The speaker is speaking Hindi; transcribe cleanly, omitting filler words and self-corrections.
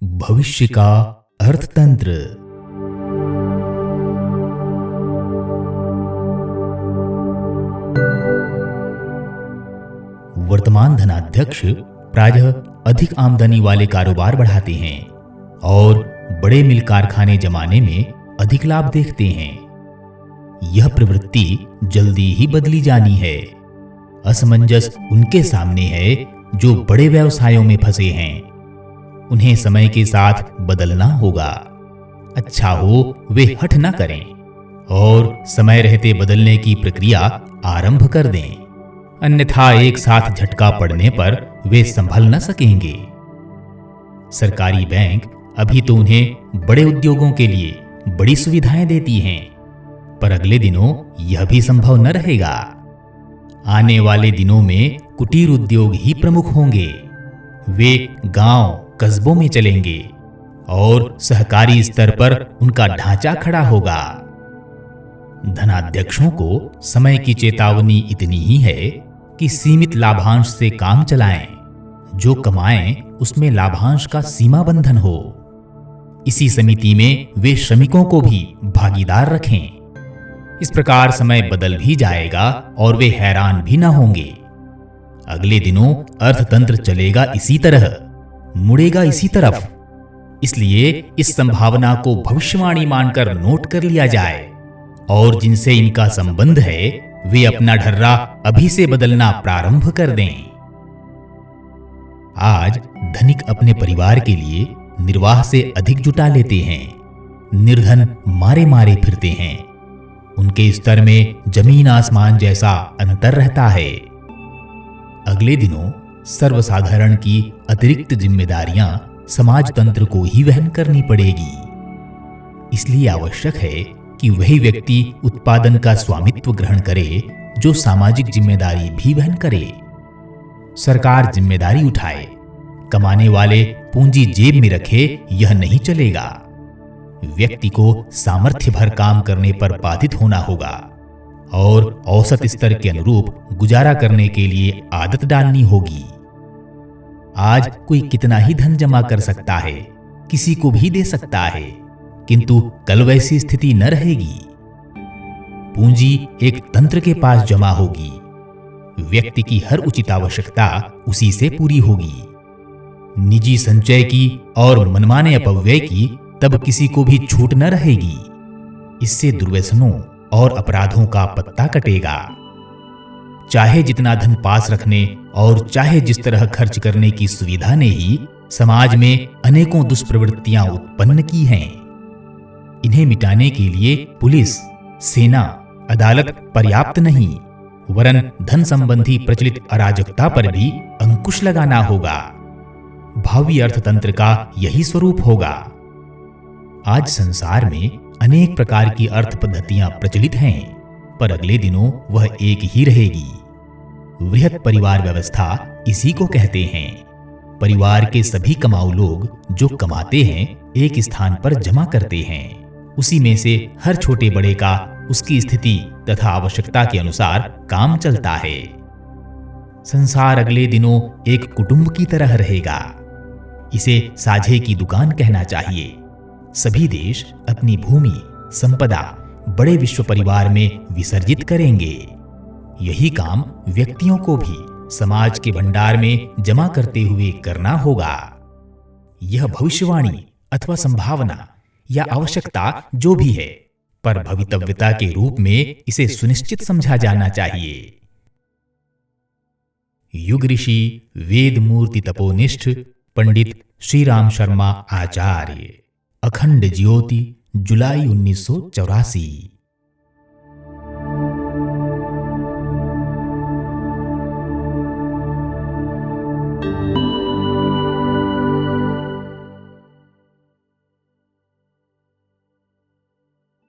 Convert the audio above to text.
भविष्य का अर्थतंत्र। वर्तमान धनाध्यक्ष प्रायः अधिक आमदनी वाले कारोबार बढ़ाते हैं और बड़े मिल कारखाने जमाने में अधिक लाभ देखते हैं। यह प्रवृत्ति जल्दी ही बदली जानी है। असमंजस उनके सामने है जो बड़े व्यवसायों में फंसे हैं। उन्हें समय के साथ बदलना होगा। अच्छा हो वे हठ न करें और समय रहते बदलने की प्रक्रिया आरंभ कर दें, अन्यथा एक साथ झटका पड़ने पर वे संभल न सकेंगे। सरकारी बैंक अभी तो उन्हें बड़े उद्योगों के लिए बड़ी सुविधाएं देती हैं, पर अगले दिनों यह भी संभव न रहेगा। आने वाले दिनों में कुटीर उद्योग ही प्रमुख होंगे। वे गांव कस्बों में चलेंगे और सहकारी स्तर पर उनका ढांचा खड़ा होगा। धनाध्यक्षों को समय की चेतावनी इतनी ही है कि सीमित लाभांश से काम चलाएं। जो कमाएं उसमें लाभांश का सीमा बंधन हो। इसी समिति में वे श्रमिकों को भी भागीदार रखें। इस प्रकार समय बदल भी जाएगा और वे हैरान भी न होंगे। अगले दिनों अर्थतंत्र चलेगा इसी तरह, मुड़ेगा इसी तरफ। इसलिए इस संभावना को भविष्यवाणी मानकर नोट कर लिया जाए और जिनसे इनका संबंध है वे अपना ढर्रा अभी से बदलना प्रारंभ कर दें। आज धनिक अपने परिवार के लिए निर्वाह से अधिक जुटा लेते हैं। निर्धन मारे मारे फिरते हैं। उनके स्तर में जमीन आसमान जैसा अंतर रहता है। अगले दिनों सर्वसाधारण की अतिरिक्त जिम्मेदारियां समाजतंत्र को ही वहन करनी पड़ेगी। इसलिए आवश्यक है कि वही व्यक्ति उत्पादन का स्वामित्व ग्रहण करे जो सामाजिक जिम्मेदारी भी वहन करे। सरकार जिम्मेदारी उठाए, कमाने वाले पूंजी जेब में रखे, यह नहीं चलेगा। व्यक्ति को सामर्थ्य भर काम करने पर बाधित होना होगा और औसत स्तर के अनुरूप गुजारा करने के लिए आदत डालनी होगी। आज कोई कितना ही धन जमा कर सकता है, किसी को भी दे सकता है, किंतु कल वैसी स्थिति न रहेगी। पूंजी एक तंत्र के पास जमा होगी। व्यक्ति की हर उचित आवश्यकता उसी से पूरी होगी। निजी संचय की और मनमाने अपव्यय की तब किसी को भी छूट न रहेगी। इससे दुर्व्यसनों और अपराधों का पत्ता कटेगा। चाहे जितना धन पास रखने और चाहे जिस तरह खर्च करने की सुविधा ने ही समाज में अनेकों दुष्प्रवृत्तियां उत्पन्न की हैं। इन्हें मिटाने के लिए पुलिस, सेना, अदालत पर्याप्त नहीं, वरन धन संबंधी प्रचलित अराजकता पर भी अंकुश लगाना होगा। भावी अर्थतंत्र का यही स्वरूप होगा। आज संसार में अनेक प्रकार की अर्थ पद्धतियां प्रचलित हैं, पर अगले दिनों वह एक ही रहेगी। वृहत परिवार व्यवस्था इसी को कहते हैं। परिवार के सभी कमाऊ लोग जो कमाते हैं एक स्थान पर जमा करते हैं। उसी में से हर छोटे बड़े का उसकी स्थिति तथा आवश्यकता के अनुसार काम चलता है। संसार अगले दिनों एक कुटुंब की तरह रहेगा। इसे साझे की दुकान कहना चाहिए। सभी देश अपनी भूमि, संपदा बड़े विश्व परिवार में विसर्जित करेंगे। यही काम व्यक्तियों को भी समाज के भंडार में जमा करते हुए करना होगा। यह भविष्यवाणी अथवा संभावना या आवश्यकता जो भी है, पर भवितव्यता के रूप में इसे सुनिश्चित समझा जाना चाहिए। युग ऋषि वेद मूर्ति तपोनिष्ठ पंडित श्री राम शर्मा आचार्य। अखंड ज्योति, जुलाई 1984।